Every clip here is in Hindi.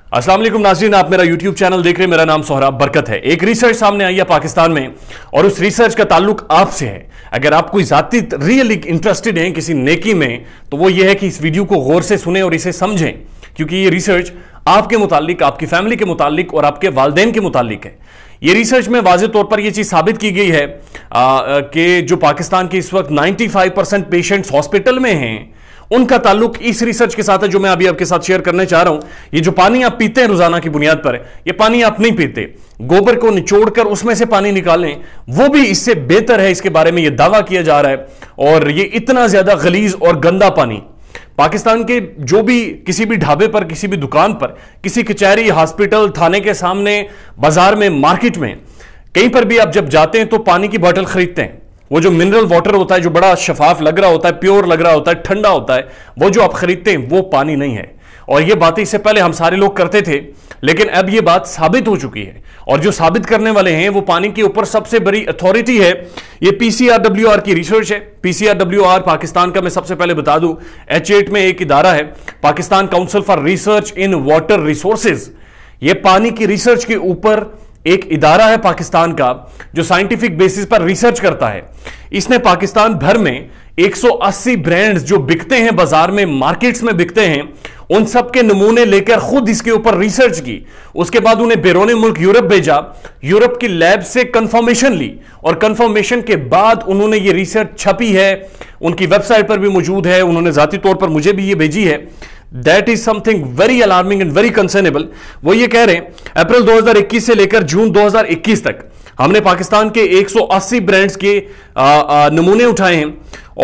अस्सलाम वालेकुम नाज़रीन, आप मेरा YouTube चैनल देख रहे हैं। मेरा नाम सोहराब बरकत है। एक रिसर्च सामने आई है पाकिस्तान में और उस रिसर्च का ताल्लुक आपसे है। अगर आप कोई जाती रियली इंटरेस्टेड हैं किसी नेकी में, तो वो ये है कि इस वीडियो को गौर से सुने और इसे समझें, क्योंकि ये रिसर्च आपके मुतालिक, आपकी फैमिली के मुतालिक और आपके वालिदैन के मुतालिक है। ये रिसर्च में वाज़ेह तौर पर यह चीज साबित की गई है कि जो पाकिस्तान के इस वक्त 95% पेशेंट्स हॉस्पिटल में हैं, उनका ताल्लुक इस रिसर्च के साथ है जो मैं अभी आपके साथ शेयर करने चाह रहा हूं। ये जो पानी आप पीते हैं रोजाना की बुनियाद पर, ये पानी आप नहीं पीते, गोबर को निचोड़कर उसमें से पानी निकालें, वो भी इससे बेहतर है। इसके बारे में यह दावा किया जा रहा है। और ये इतना ज्यादा गलीज और गंदा पानी पाकिस्तान के जो भी किसी भी ढाबे पर, किसी भी दुकान पर, किसी कचहरी, हॉस्पिटल, थाने के सामने, बाजार में, मार्केट में, कहीं पर भी आप जब जाते हैं तो पानी की बोतल खरीदते हैं। वो जो मिनरल वाटर होता है, जो बड़ा शफाफ लग रहा होता है, प्योर लग रहा होता है, ठंडा होता है, वो जो आप खरीदते हैं वो पानी नहीं है। और ये बातें इससे पहले हम सारे लोग करते थे, लेकिन अब ये बात साबित हो चुकी है। और जो साबित करने वाले हैं वो पानी के ऊपर सबसे बड़ी अथॉरिटी है। ये PCRWR की रिसर्च है। PCRWR पाकिस्तान का, मैं सबसे पहले बता दूं, H8 में एक इदारा है, Pakistan council for research in water resources. ये पानी की रिसर्च के ऊपर एक इदारा है पाकिस्तान का जो साइंटिफिक बेसिस पर रिसर्च करता है। इसने पाकिस्तान भर में 180 ब्रांड्स जो बिकते हैं बाजार में, मार्केट्स में बिकते हैं, उन सब के नमूने लेकर खुद इसके ऊपर रिसर्च की। उसके बाद उन्हें बैरून मुल्क यूरोप भेजा, यूरोप की लैब से कंफर्मेशन ली और कंफर्मेशन के बाद उन्होंने ये रिसर्च छपी है, उनकी वेबसाइट पर भी मौजूद है, उन्होंने जाती तौर पर मुझे भी ये भेजी है। That is something very alarming and very concernable. वो ये कह रहे हैं अप्रैल 2021 से लेकर जून 2021 तक हमने पाकिस्तान के 180 ब्रांड्स के नमूने उठाए हैं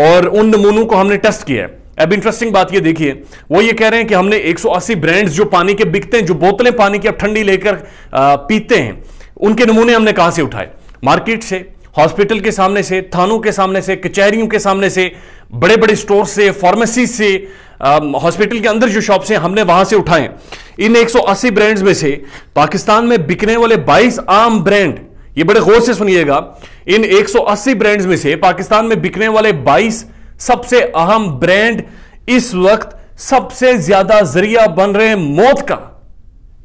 और उन नमूनों को हमने टेस्ट किया है। अब इंटरेस्टिंग बात ये देखिए, वो ये कह रहे हैं कि हमने 180 ब्रांड्स जो पानी के बिकते हैं, जो बोतलें पानी की आप ठंडी लेकर पीते हैं, उनके नमूने हमने कहां से उठाए? मार्केट से, हॉस्पिटल के सामने से, थानों के सामने से, कचहरियों के सामने से, बड़े बड़े स्टोर से, फार्मेसी से, हॉस्पिटल के अंदर जो शॉप्स हैं, हमने वहां से उठाए। इन 180 ब्रांड्स में से पाकिस्तान में बिकने वाले 22 आम ब्रांड, ये बड़े गौर से सुनिएगा, इन 180 ब्रांड्स में से पाकिस्तान में बिकने वाले 22 सबसे अहम ब्रांड इस वक्त सबसे ज्यादा जरिया बन रहे हैं मौत का।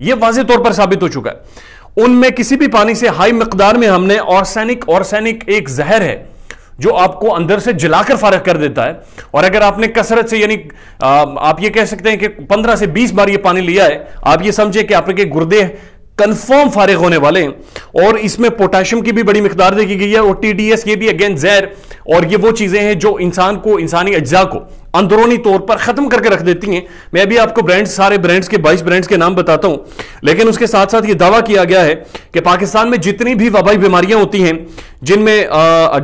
यह वाज़ेह तौर पर साबित हो चुका है। उनमें किसी भी पानी से हाई मिकदार में हमने ऑर्सेनिक एक जहर है जो आपको अंदर से जलाकर फारग कर देता है। और अगर आपने कसरत से, यानी आप ये कह सकते हैं कि 15 से 20 बार ये पानी लिया है, आप ये समझे कि आपके गुर्दे कंफर्म फारिग होने वाले हैं। और इसमें पोटेशियम की भी बड़ी मिकदार देखी गई है और TDS, ये भी अगेन जहर। और ये वो चीजें हैं जो इंसान को, इंसानी अज्जा को अंदरूनी तौर पर खत्म करके रख देती हैं। मैं अभी आपको ब्रांड्स, सारे ब्रांड्स के 22 ब्रांड्स के नाम बताता हूं, लेकिन उसके साथ साथ ये दावा किया गया है कि पाकिस्तान में जितनी भी वबाई बीमारियां होती हैं, जिनमें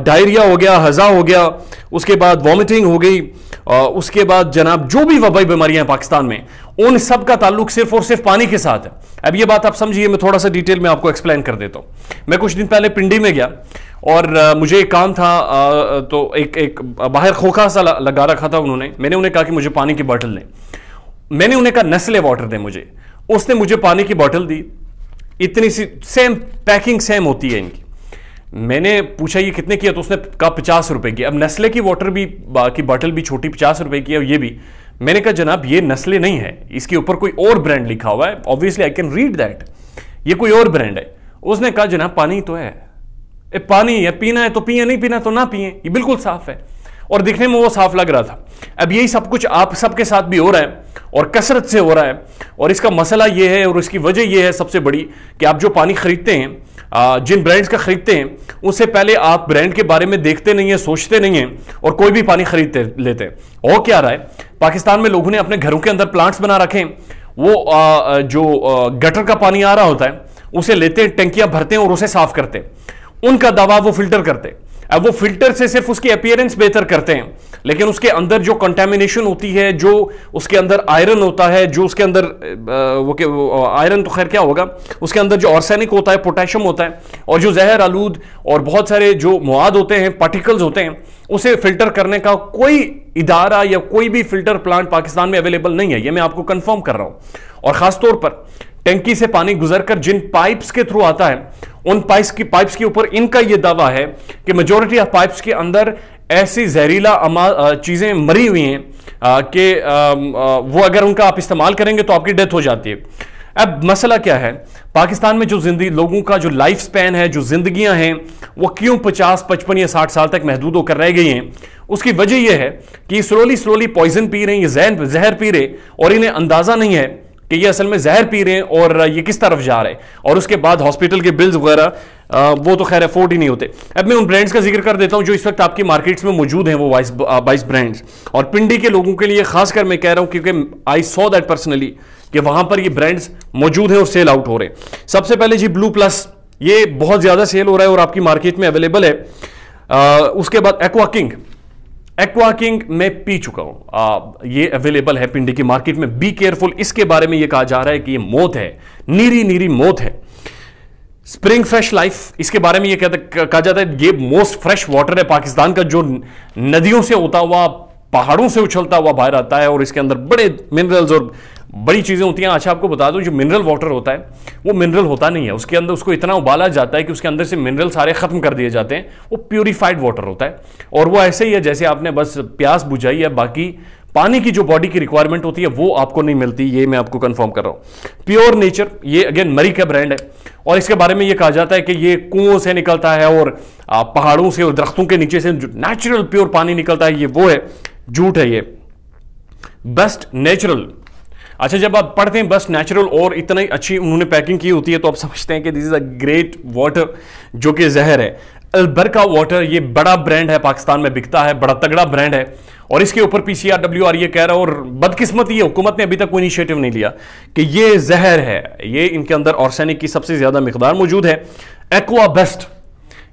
डायरिया हो गया, हज़ा हो गया, उसके बाद वॉमिटिंग हो गई, उसके बाद जनाब जो भी वबाई बीमारियां हैं पाकिस्तान में, उन सब का ताल्लुक सिर्फ और सिर्फ पानी के साथ है। अब ये बात आप समझिए, मैं थोड़ा सा डिटेल में आपको एक्सप्लेन कर देता हूं। मैं कुछ दिन पहले पिंडी में गया और मुझे एक काम था, तो एक बाहर खोखा सा लगा रखा था उन्होंने। मैंने उन्हें कहा कि मुझे पानी की बोतल दें। मैंने उन्हें कहा नेस्ले वाटर दें मुझे। उसने मुझे पानी की बोतल दी, इतनी सी, सेम पैकिंग सेम होती है इनकी। मैंने पूछा ये कितने की है, तो उसने कहा 50 रुपए की। अब नेस्ले की वाटर भी की बोतल भी छोटी 50 रुपए की है, और ये भी। मैंने कहा जनाब ये नेस्ले नहीं है, इसके ऊपर कोई और ब्रांड लिखा हुआ है, obviously I can read that, ये कोई और ब्रांड है। उसने कहा जनाब पानी तो है, पानी है, पीना है तो पिए, नहीं पीना तो ना पिए, ये बिल्कुल साफ है। और दिखने में वो साफ लग रहा था। अब यही सब कुछ आप सबके साथ भी हो रहा है और कसरत से हो रहा है। और इसका मसला ये है और इसकी वजह यह है सबसे बड़ी, कि आप जो पानी खरीदते हैं, जिन ब्रांड्स का खरीदते हैं, उससे पहले आप ब्रांड के बारे में देखते नहीं है, सोचते नहीं है, और कोई भी पानी खरीदते लेते हैं। और क्या रहा है, पाकिस्तान में लोगों ने अपने घरों के अंदर प्लांट्स बना रखे हैं। वो जो गटर का पानी आ रहा होता है, उसे लेते हैं, टंकियां भरते हैं और उसे साफ करते हैं। उनका दवा वो फिल्टर करते हैं। अब वो फिल्टर से सिर्फ उसकी अपीयरेंस बेहतर करते हैं, लेकिन उसके अंदर जो कंटेमिनेशन होती है, जो उसके अंदर आयरन होता है, जो उसके अंदर वो आयरन तो खैर क्या होगा, उसके अंदर जो ऑर्सेनिक होता है, पोटेशियम होता है, और जो जहर आलूद और बहुत सारे जो मवाद होते हैं, पार्टिकल्स होते हैं, उसे फिल्टर करने का कोई इदारा या कोई भी फिल्टर प्लांट पाकिस्तान में अवेलेबल नहीं है। यह मैं आपको कंफर्म कर रहा हूं। और खासतौर पर टंकी से पानी गुजरकर जिन पाइप्स के थ्रू आता है, उन पाइप्स के ऊपर इनका यह दावा है कि मेजॉरिटी ऑफ पाइप्स के अंदर ऐसी जहरीला चीजें मरी हुई हैं कि वो अगर उनका आप इस्तेमाल करेंगे तो आपकी डेथ हो जाती है। अब मसला क्या है, पाकिस्तान में जो जिंदगी लोगों का जो लाइफ स्पैन है, जो जिंदगियां हैं, वो क्यों 50, 55 या 60 साल तक महदूद होकर रह गई हैं? उसकी वजह यह है कि स्लोली पॉइजन पी रहे हैं, ये जहर पी रहे, और इन्हें अंदाजा नहीं है कि ये असल में जहर पी रहे हैं और ये किस तरफ जा रहे हैं, और उसके बाद हॉस्पिटल के बिल्स वगैरह वो तो खैर अफोर्ड ही नहीं होते। अब मैं उन ब्रांड्स का जिक्र कर देता हूं जो इस वक्त आपकी मार्केट्स में मौजूद हैं, वो 22 ब्रांड्स, और पिंडी के लोगों के लिए खासकर मैं कह रहा हूं क्योंकि आई सॉ दैट पर्सनली कि वहां पर ये ब्रांड्स मौजूद हैं और सेल आउट हो रहे हैं। सबसे पहले जी ब्लू प्लस, ये बहुत ज्यादा सेल हो रहा है और आपकी मार्केट में अवेलेबल है। उसके बाद एक्वा किंग मैं पी चुका हूं, ये अवेलेबल है पिंडी की मार्केट में। बी केयरफुल, इसके बारे में ये कहा जा रहा है कि ये मौत है, नीरी मौत है। स्प्रिंग फ्रेश लाइफ, इसके बारे में ये कहा जाता है ये मोस्ट फ्रेश वाटर है पाकिस्तान का, जो नदियों से होता हुआ, पहाड़ों से उछलता हुआ बाहर आता है, और इसके अंदर बड़े मिनरल्स और बड़ी चीजें होती हैं। अच्छा आपको बता दूं, जो मिनरल वाटर होता है वो मिनरल होता नहीं है, उसके अंदर उसको इतना उबाला जाता है कि उसके अंदर से मिनरल सारे खत्म कर दिए जाते हैं, वो प्यूरिफाइड वाटर होता है। और वो ऐसे ही है जैसे आपने बस प्यास बुझाई है, बाकी पानी की जो बॉडी की रिक्वायरमेंट होती है वो आपको नहीं मिलती, ये मैं आपको कंफर्म कर रहा हूं। प्योर नेचर, ये अगेन मरी का ब्रांड है, और इसके बारे में ये कहा जाता है कि ये कुओं से निकलता है और पहाड़ों से और दरख्तों के नीचे से जो नेचुरल प्योर पानी निकलता है, ये वो है, झूठ है ये। बेस्ट नेचुरल, अच्छा जब आप पढ़ते हैं बस नेचुरल और इतना ही अच्छी उन्होंने पैकिंग की होती है तो आप समझते हैं कि this is a great water जो कि जहर है। अलबरका वाटर, ये बड़ा ब्रांड है, पाकिस्तान में बिकता है, बड़ा तगड़ा ब्रांड है, और इसके ऊपर PCRWR ये कह रहा है, और बदकिस्मती है हुकूमत ने अभी तक कोई इनिशिएटिव नहीं लिया कि ये जहर है, ये इनके अंदर आर्सेनिक की सबसे ज्यादा मिकदार मौजूद है। एक्वा बेस्ट,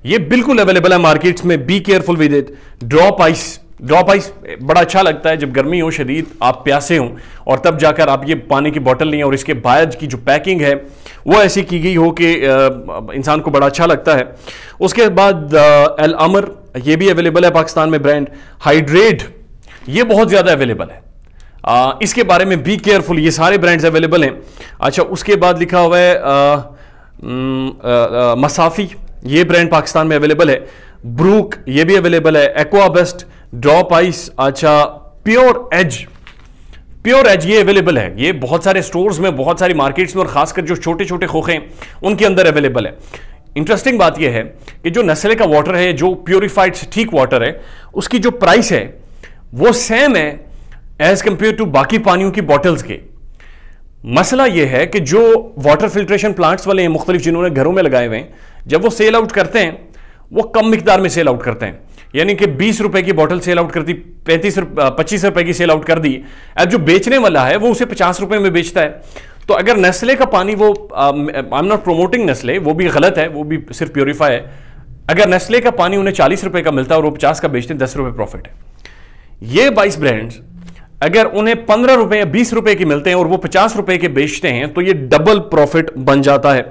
ये बिल्कुल अवेलेबल है मार्केट्स में, be careful with it. Drop ice बड़ा अच्छा लगता है जब गर्मी हो शदीद, आप प्यासे हो और तब जाकर आप ये पानी की बोतल लें और इसके बाद की जो पैकिंग है वो ऐसी की गई हो कि इंसान को बड़ा अच्छा लगता है। उसके बाद अल अमर, ये भी अवेलेबल है पाकिस्तान में ब्रांड। हाइड्रेट, ये बहुत ज्यादा अवेलेबल है, इसके बारे में बी केयरफुल, ये सारे ब्रांड्स अवेलेबल हैं। अच्छा उसके बाद लिखा हुआ है मसाफी, ये ब्रांड पाकिस्तान में अवेलेबल है। ब्रूक, ये भी अवेलेबल है। एक्वा बेस्ट, ड्रॉप आइस, अच्छा प्योर एज ये अवेलेबल है, ये बहुत सारे स्टोर्स में, बहुत सारी मार्केट्स में, और खासकर जो छोटे छोटे खोखे हैं उनके अंदर अवेलेबल है। इंटरेस्टिंग बात यह है कि जो नस्ले का वाटर है, जो प्योरीफाइड ठीक वाटर है, उसकी जो प्राइस है वो सेम है एज कंपेयर टू बाकी पानियों की बॉटल्स के। मसला यह है कि जो वाटर फिल्ट्रेशन प्लांट्स वाले हैं मुख्तलिफ, जिन्होंने घरों में लगाए हुए हैं, जब वो सेल आउट करते हैं वो कम मिकदार में सेल आउट करते हैं, यानी कि 20 रुपए की बोतल सेल आउट करती, 25 रुपए की सेल आउट कर दी। अब जो बेचने वाला है वो उसे 50 रुपए में बेचता है। तो अगर नेस्ले का पानी, वो I am not promoting Nestle, वो भी गलत है, वो भी सिर्फ प्योरीफाई है। अगर नेस्ले का पानी उन्हें 40 रुपए का मिलता है और वो 50 का बेचते हैं, 10 रुपए प्रॉफिट है। ये 22 ब्रांड्स अगर उन्हें 15 रुपए या 20 रुपए के मिलते हैं और वो 50 रुपए के बेचते हैं तो ये डबल प्रॉफिट बन जाता है।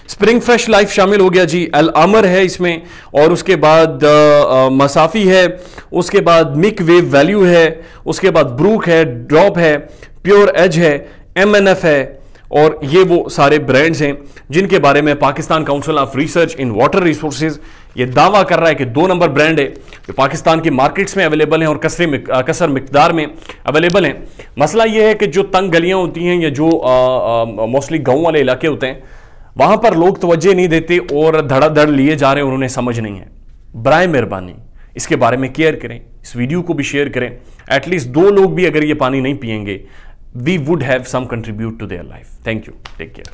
स्प्रिंग फ्रेश लाइफ शामिल हो गया जी, अल अमर है इसमें, और उसके बाद मसाफी है, उसके बाद मिक वेव वैल्यू है, उसके बाद ब्रूक है, ड्रॉप है, प्योर एज है, MNF है, और ये वो सारे ब्रांड्स हैं जिनके बारे में Pakistan council of research in water resources ये दावा कर रहा है कि 2 नंबर ब्रांड है जो पाकिस्तान की मार्केट्स में अवेलेबल हैं और कसर मिकदार में अवेलेबल हैं। मसला ये है कि जो तंग गलियां होती हैं या जो मोस्टली गाँव वाले इलाके होते हैं, वहां पर लोग तवज्जो नहीं देते और धड़ाधड़ लिए जा रहे हैं और उन्हें समझ नहीं है। बराए मेहरबानी इसके बारे में केयर करें, इस वीडियो को भी शेयर करें। एटलीस्ट 2 लोग भी अगर ये पानी नहीं पिएंगे, we would have some contribute to their life. Thank you. Take care.